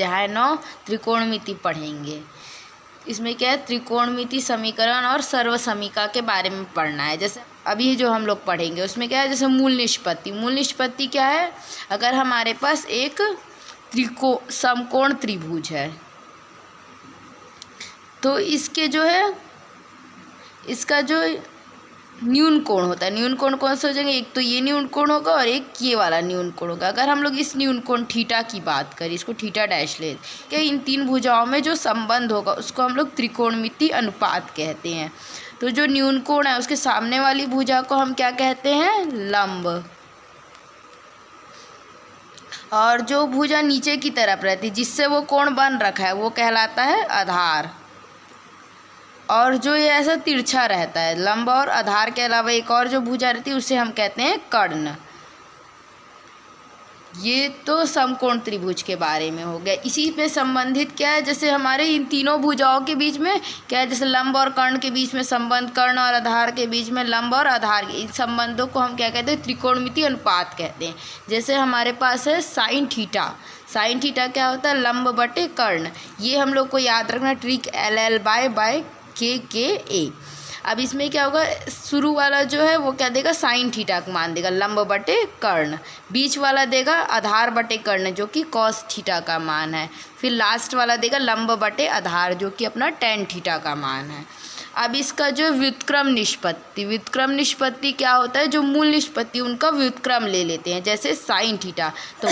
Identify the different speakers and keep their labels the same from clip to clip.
Speaker 1: अध्याय 9 त्रिकोणमिति पढ़ेंगे। इसमें क्या है, त्रिकोणमिति समीकरण और सर्वसमीका के बारे में पढ़ना है। जैसे अभी जो हम लोग पढ़ेंगे उसमें क्या है, जैसे मूल निष्पत्ति। मूल निष्पत्ति क्या है, अगर हमारे पास एक समकोण त्रिभुज है तो इसके जो है, इसका जो न्यून कोण होता है, न्यून कोण कौन से हो जाएंगे, एक तो ये न्यून कोण होगा और एक ये वाला न्यून कोण होगा। अगर हम लोग इस न्यून कोण थीटा की बात करें, इसको थीटा डैश ले, क्या इन तीन भुजाओं में जो संबंध होगा उसको हम लोग त्रिकोणमिति अनुपात कहते हैं। तो जो न्यून कोण है उसके सामने वाली भुजा को हम क्या कहते हैं, लंब, और जो भुजा नीचे की तरफ रहती है जिससे वो कोण बन रखा है वो कहलाता है आधार, और जो ये ऐसा तिरछा रहता है, लंब और आधार के अलावा एक और जो भुजा रहती है उसे हम कहते हैं कर्ण। ये तो समकोण त्रिभुज के बारे में हो गया। इसी पे संबंधित क्या है, जैसे हमारे इन तीनों भुजाओं के बीच में क्या है, जैसे लंब और कर्ण के बीच में संबंध, कर्ण और आधार के बीच में लंब और आधार, इन संबंधों को हम क्या कहते हैं, त्रिकोणमिति अनुपात कहते हैं। जैसे हमारे पास है साइन थीटा। साइन थीटा क्या होता है, लंब बटे कर्ण। ये हम लोग को याद रखना, ट्रिक LL बाय KKA। अब इसमें क्या होगा, शुरू वाला जो है वो क्या देगा, साइन थीटा का मान देगा, लंब बटे कर्ण। बीच वाला देगा आधार बटे कर्ण जो कि कॉस थीटा का मान है। फिर लास्ट वाला देगा लंब बटे आधार जो कि अपना टेन थीटा का मान है। अब इसका जो व्युत्क्रम निष्पत्ति, व्युत्क्रम निष्पत्ति क्या होता है, जो मूल निष्पत्ति उनका व्युत्क्रम ले लेते हैं। जैसे साइन थीटा, तो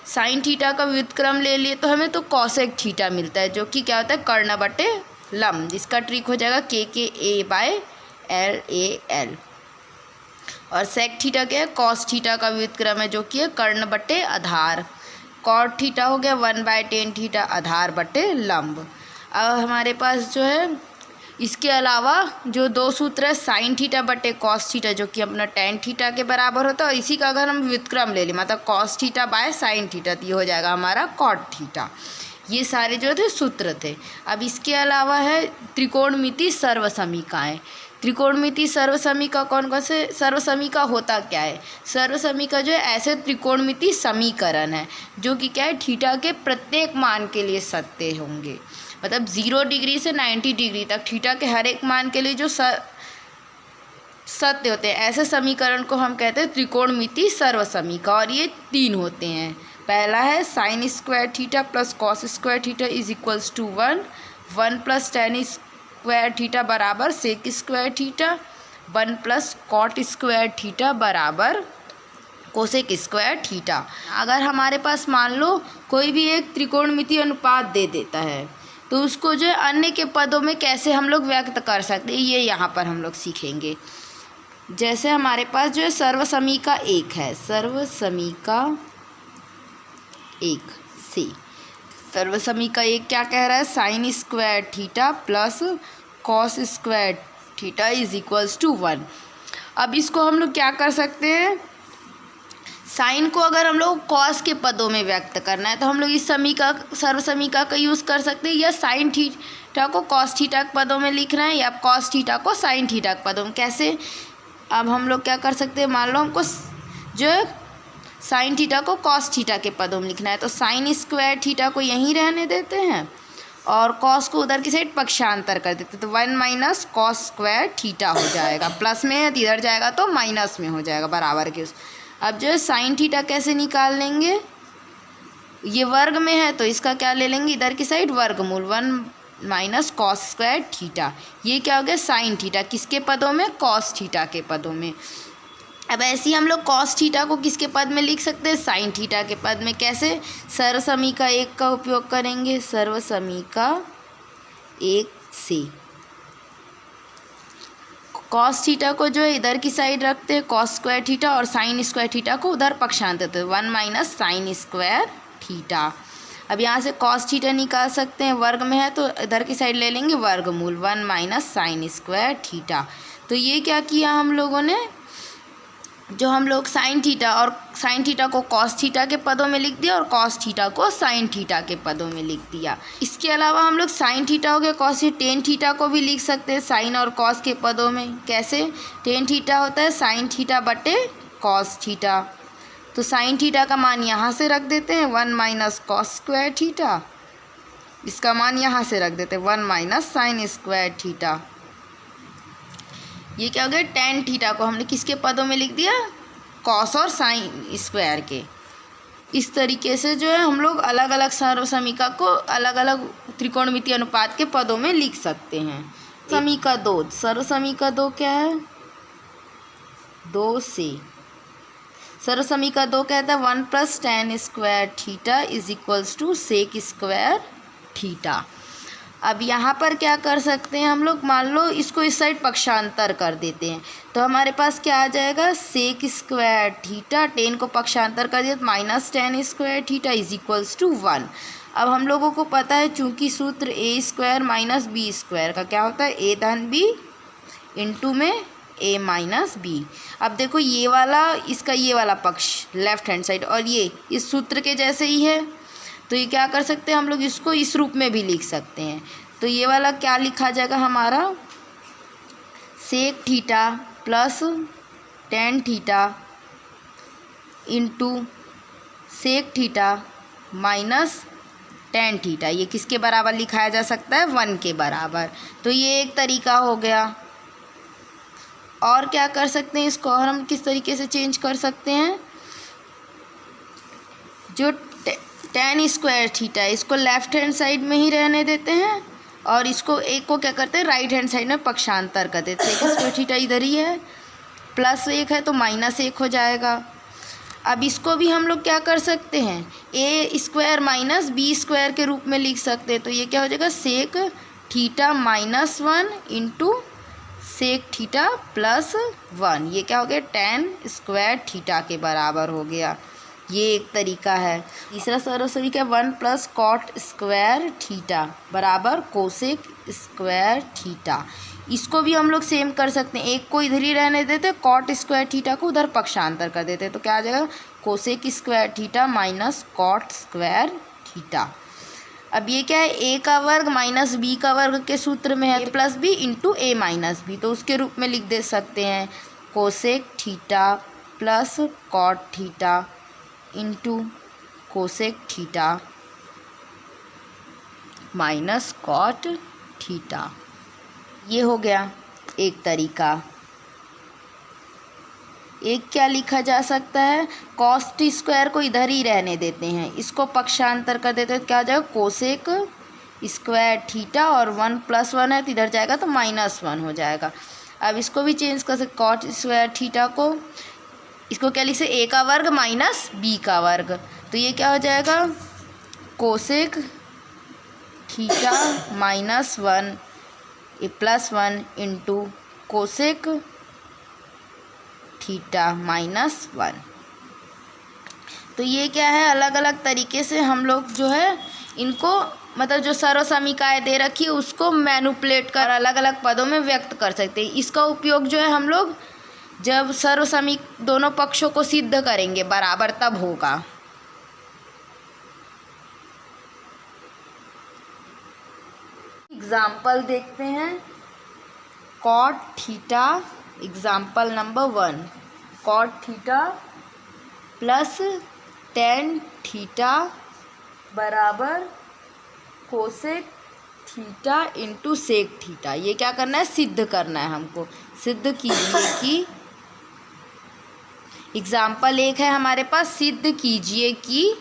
Speaker 1: साइन थीटा का व्युत्क्रम ले लिए तो हमें तो कॉसेक थीटा मिलता है जो कि क्या होता है, कर्ण बटे लंब। इसका ट्रिक हो जाएगा KKA बाय LAL। और सेक थीटा क्या है, कॉस थीटा का व्युत्क्रम है जो कि है कर्ण बटे आधार। कॉट थीटा हो गया 1/10 थीटा, आधार बटे लंब। अब हमारे पास जो है इसके अलावा जो दो सूत्र है, साइन थीटा बटे कॉस थीटा जो कि अपना टेन थीटा के बराबर होता है, और इसी का अगर हम व्युत्क्रम ले लें मतलब cos theta by sine theta तो ये हो जाएगा हमारा कॉट थीटा। ये सारे जो थे सूत्र थे। अब इसके अलावा है त्रिकोणमिति सर्वसमीकाएं। त्रिकोणमिति सर्वसमीका कौन कौन से, सर्वसमीका होता क्या है, सर्वसमीका जो है ऐसे त्रिकोणमिति समीकरण है जो कि क्या है, थीटा के प्रत्येक मान के लिए सत्य होंगे। मतलब 0 डिग्री से 90 डिग्री तक थीटा के हर एक मान के लिए जो सत्य होते हैं, ऐसे समीकरण को हम कहते हैं त्रिकोणमिति सर्वसमीका। और ये 3 होते हैं। पहला है sine square theta plus cos square theta is equals to 1, 1 plus tan square theta बराबर sec square theta, 1 plus cot square theta बराबर कोसेक स्क्वायर थीटा। अगर हमारे पास मान लो कोई भी एक त्रिकोणमिति अनुपात दे देता है तो उसको जो है अन्य के पदों में कैसे हम लोग व्यक्त कर सकते हैं, ये यहाँ पर हम लोग सीखेंगे। जैसे हमारे पास जो है सर्वसमीका 1 है, सर्वसमीका 1 से सर्वसमीका 1 क्या कह रहा है, sine square theta plus cos square theta is equals to 1। अब इसको हम लोग क्या कर सकते हैं, साइन को अगर हम लोग कॉस के पदों में व्यक्त करना है तो हम लोग इस समीका सर्वसमीका का यूज़ कर सकते हैं, या साइन थीटा को कॉस थीटा के पदों में लिखना है या कॉस थीटा को साइन थीटा के पदों में। कैसे, अब हम लोग क्या कर सकते हैं, मान लो हमको जो साइन थीटा को कॉस थीटा के पदों में लिखना है तो साइन स्क्वायर थीटा को यहीं रहने देते हैं और कॉस को उधर की साइड पक्षांतर कर देते हैं, तो 1 माइनस कॉस स्क्वायर थीटा हो जाएगा। प्लस में है तो इधर जाएगा तो माइनस में हो जाएगा बराबर के। अब जो है साइन थीटा कैसे निकाल लेंगे, ये वर्ग में है तो इसका क्या ले लेंगे, इधर की साइड वर्गमूल 1 माइनस कॉस स्क्वायर थीटा। ये क्या हो गया, साइन थीटा किसके पदों में, कॉस थीटा के पदों में। अब ऐसे ही हम लोग कॉस थीटा को किसके पद में लिख सकते हैं, साइन थीटा के पद में। कैसे, सर्वसमीका 1 का उपयोग करेंगे, सर्वसमीका 1 से कॉस थीटा को जो है इधर की साइड रखते हैं कॉस स्क्वायर थीटा, और साइन स्क्वायर थीटा को उधर पक्षांतर देते हैं 1 माइनस साइन स्क्वायर थीटा। अब यहाँ से कॉस थीटा निकाल सकते हैं, वर्ग में है तो इधर की साइड ले लेंगे वर्गमूल 1 माइनस साइन स्क्वायर थीटा। तो ये क्या किया हम लोगों ने, जो हम लोग साइन थीटा और साइन थीटा को कॉस थीटा के पदों में लिख दिया और कॉस थीटा को साइन थीटा के पदों में लिख दिया। इसके अलावा हम लोग साइन थीटा हो गया कॉस टेन थीटा को भी लिख सकते हैं साइन और कॉस के पदों में। कैसे, टेन थीटा होता है साइन थीटा बटे कॉस थीटा, तो साइन थीटा का मान यहाँ से रख देते हैं 1 माइनस कॉस स्क्वायर थीटा, इसका मान यहाँ से रख देते हैं 1 माइनस साइन स्क्वायर थीटा। ये क्या हो गया, टेन थीटा को हमने किसके पदों में लिख दिया, कॉस और साइन स्क्वायर के। इस तरीके से जो है हम लोग अलग अलग सर्वसमीका को अलग अलग त्रिकोणमितीय अनुपात के पदों में लिख सकते हैं। समीका 2, सर्वसमीका 2 क्या है, 2 से सर्वसमीका 2 कहता है 1 plus tan square theta is equals to sec square theta. अब यहाँ पर क्या कर सकते हैं हम लोग, मान लो इसको इस साइड पक्षांतर कर देते हैं तो हमारे पास क्या आ जाएगा, सेक स्क्वायर थीटा, टेन को पक्षांतर कर दिया तो minus tan square theta is equals to 1। अब हम लोगों को पता है चूंकि सूत्र A square minus B square का क्या होता है, ए धन बी इंटू में ए माइनस बी। अब देखो ये वाला, इसका ये वाला पक्ष लेफ्ट हैंड साइड और ये इस सूत्र के जैसे ही है, तो ये क्या कर सकते हैं हम लोग, इसको इस रूप में भी लिख सकते हैं। तो ये वाला क्या लिखा जाएगा हमारा, sec theta plus tan theta into sec theta minus tan theta. ये किसके बराबर लिखाया जा सकता है, 1 के बराबर। तो ये एक तरीका हो गया। और क्या कर सकते हैं इसको, और हम किस तरीके से चेंज कर सकते हैं, जो टेन स्क्वायर थीटा इसको लेफ्ट हैंड साइड में ही रहने देते हैं और इसको एक को क्या करते हैं राइट हैंड साइड में पक्षांतर कर देते हैं। स्क्वायर थीटा इधर ही है, प्लस 1 है तो माइनस 1 हो जाएगा। अब इसको भी हम लोग क्या कर सकते हैं, ए स्क्वायर माइनस बी स्क्वायर के रूप में लिख सकते हैं। तो ये क्या हो जाएगा, sec theta minus 1 into sec theta plus 1। ये क्या हो गया, टेन स्क्वायर थीटा के बराबर हो गया। ये एक तरीका है। तीसरा सर्वसमीका 1 प्लस कॉट स्क्वायर थीटा बराबर कोसेक स्क्वायर थीटा। इसको भी हम लोग सेम कर सकते हैं, एक को इधर ही रहने देते, कॉट स्क्वायर थीटा को उधर पक्षांतर कर देते, तो क्या आ जाएगा, cosec square theta minus cot square theta. अब ये क्या है, ए का वर्ग माइनस बी का वर्ग के सूत्र में है, A plus B into A minus B, तो उसके रूप में लिख दे सकते हैं cosec theta plus cot theta into cosec theta minus cot theta. ये हो गया एक तरीका। एक क्या लिखा जा सकता है, कॉस टी स्क्वायर को इधर ही रहने देते हैं, इसको पक्षांतर कर देते हैं तो क्या आ जाएगा, कोसेक स्क्वायर थीटा और 1 प्लस 1 है तो इधर जाएगा तो माइनस 1 हो जाएगा। अब इसको भी चेंज कर सकते, कॉट स्क्वायर थीटा को इसको क्या लिख सकते, ए का वर्ग माइनस बी का वर्ग, तो ये क्या हो जाएगा, cosec theta minus 1 a plus 1 into cosec theta minus 1। तो ये क्या है, अलग अलग तरीके से हम लोग जो है इनको मतलब जो सर्वसमीकाएँ दे रखी है उसको मैनिपुलेट कर अलग अलग पदों में व्यक्त कर सकते हैं। इसका उपयोग जो है हम लोग जब सर्वसमी दोनों पक्षों को सिद्ध करेंगे बराबर तब होगा। एग्जाम्पल देखते हैं, cot theta example number 1, cot theta plus tan theta बराबर cosec theta into sec theta. ये क्या करना है, सिद्ध करना है हमको। सिद्ध कीजिए कि एग्जाम्पल 1 है हमारे पास, सिद्ध कीजिए कि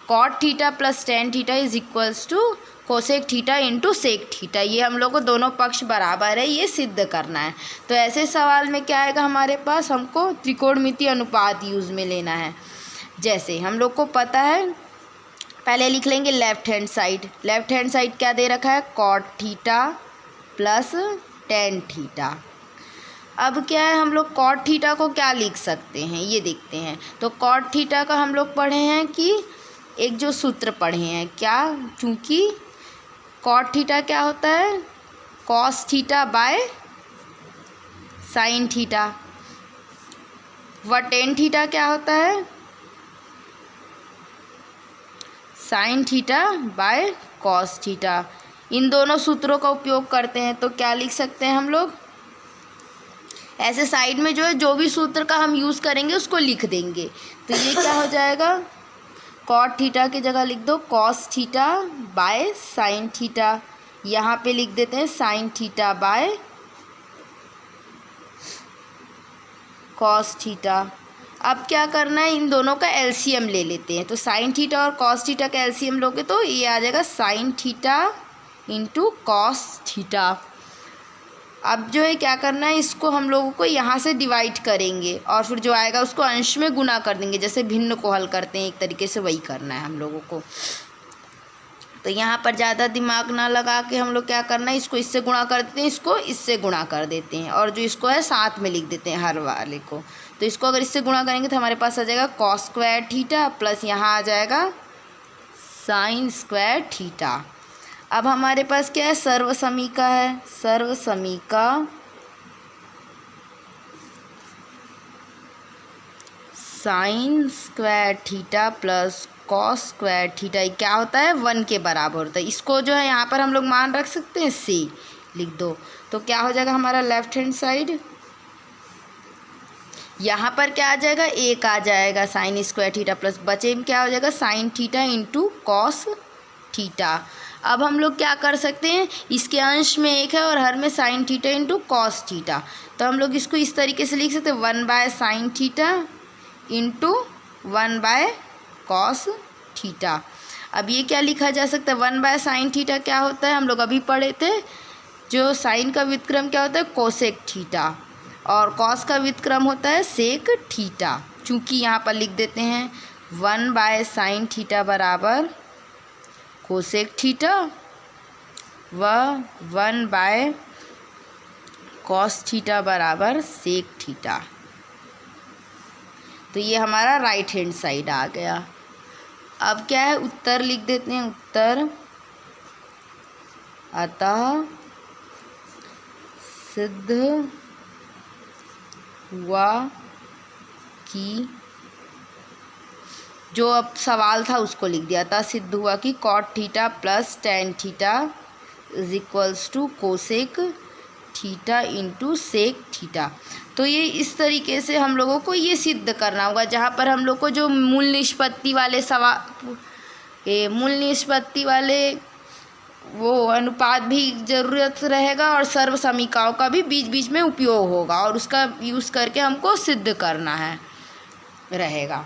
Speaker 1: cot theta plus tan theta is equals to cosec theta into sec theta. ये हम लोग को दोनों पक्ष बराबर है, ये सिद्ध करना है। तो ऐसे सवाल में क्या आएगा हमारे पास, हमको त्रिकोणमितीय अनुपात यूज़ में लेना है। जैसे हम लोग को पता है, पहले लिख लेंगे left hand side. Left hand side क्या दे रखा है, cot theta plus tan theta. अब क्या है, हम लोग कॉट थीटा को क्या लिख सकते हैं ये देखते हैं। तो कॉट थीटा का हम लोग पढ़े हैं कि एक जो सूत्र पढ़े हैं, क्या, चूँकि कॉट थीटा क्या होता है, cos theta by sine theta, व टेन थीटा क्या होता है, sine theta by cos theta. इन दोनों सूत्रों का उपयोग करते हैं तो क्या लिख सकते हैं हम लोग, ऐसे साइड में जो है जो भी सूत्र का हम यूज़ करेंगे उसको लिख देंगे। तो ये क्या हो जाएगा, कॉट थीटा की जगह लिख दो cos theta by sine theta. यहाँ पे लिख देते हैं sign theta by cos theta. अब क्या करना है, इन दोनों का एलसीएम ले लेते हैं। तो साइन थीटा और कॉस थीटा का एलसीएम लोगे तो ये आ जाएगा sine theta into cos theta. अब जो है क्या करना है, इसको हम लोगों को यहाँ से डिवाइड करेंगे और फिर जो आएगा उसको अंश में गुना कर देंगे, जैसे भिन्न को हल करते हैं एक तरीके से वही करना है हम लोगों को। तो यहाँ पर ज़्यादा दिमाग ना लगा के हम लोग क्या करना है, इसको इससे गुणा कर देते हैं, इसको इससे गुणा कर देते हैं और जो इसको है साथ में लिख देते हैं हर वाले को। तो इसको अगर इससे गुणा करेंगे तो हमारे पास आ जाएगा कॉस स्क्वायर थीटा प्लस यहाँ आ जाएगा साइन स्क्वायर थीटा। अब हमारे पास क्या है, सर्वसमीका है। सर्वसमीका sine square theta plus cos square theta क्या होता है, 1 के बराबर होता है। इसको जो है यहाँ पर हम लोग मान रख सकते हैं, से लिख दो। तो क्या हो जाएगा हमारा लेफ्ट हैंड साइड, यहाँ पर क्या आ जाएगा, 1 आ जाएगा साइन स्क्वायर थीटा प्लस बचे में क्या हो जाएगा sine theta into cos theta. अब हम लोग क्या कर सकते हैं, इसके अंश में 1 है और हर में sine theta into cos theta. तो हम लोग इसको इस तरीके से लिख सकते हैं 1 bye sine theta into 1 bye cos theta. अब ये क्या लिखा जा सकता है, 1 बाय साइन थीटा क्या होता है, हम लोग अभी पढ़े थे, जो साइन का व्युत्क्रम क्या होता है कोसेक थीटा और कॉस का व्युत्क्रम होता है सेक थीटा। चूँकि यहाँ पर लिख देते हैं 1 बाय साइन थीटा बराबर कोसेक थीटा व 1 बाय कॉस थीटा बराबर सेक थीटा। तो ये हमारा राइट हैंड साइड आ गया। अब क्या है, उत्तर लिख देते हैं, उत्तर अतः सिद्ध हुआ कि, जो अब सवाल था उसको लिख दिया था, सिद्ध हुआ कि cot theta plus tan theta is equals to cosec theta into sec theta. तो ये इस तरीके से हम लोगों को ये सिद्ध करना होगा, जहाँ पर हम लोग को जो मूल निष्पत्ति वाले मूल निष्पत्ति वाले वो अनुपात भी ज़रूरत रहेगा और सर्व समीकाओं का भी बीच बीच में उपयोग होगा और उसका यूज़ करके हमको सिद्ध करना है रहेगा।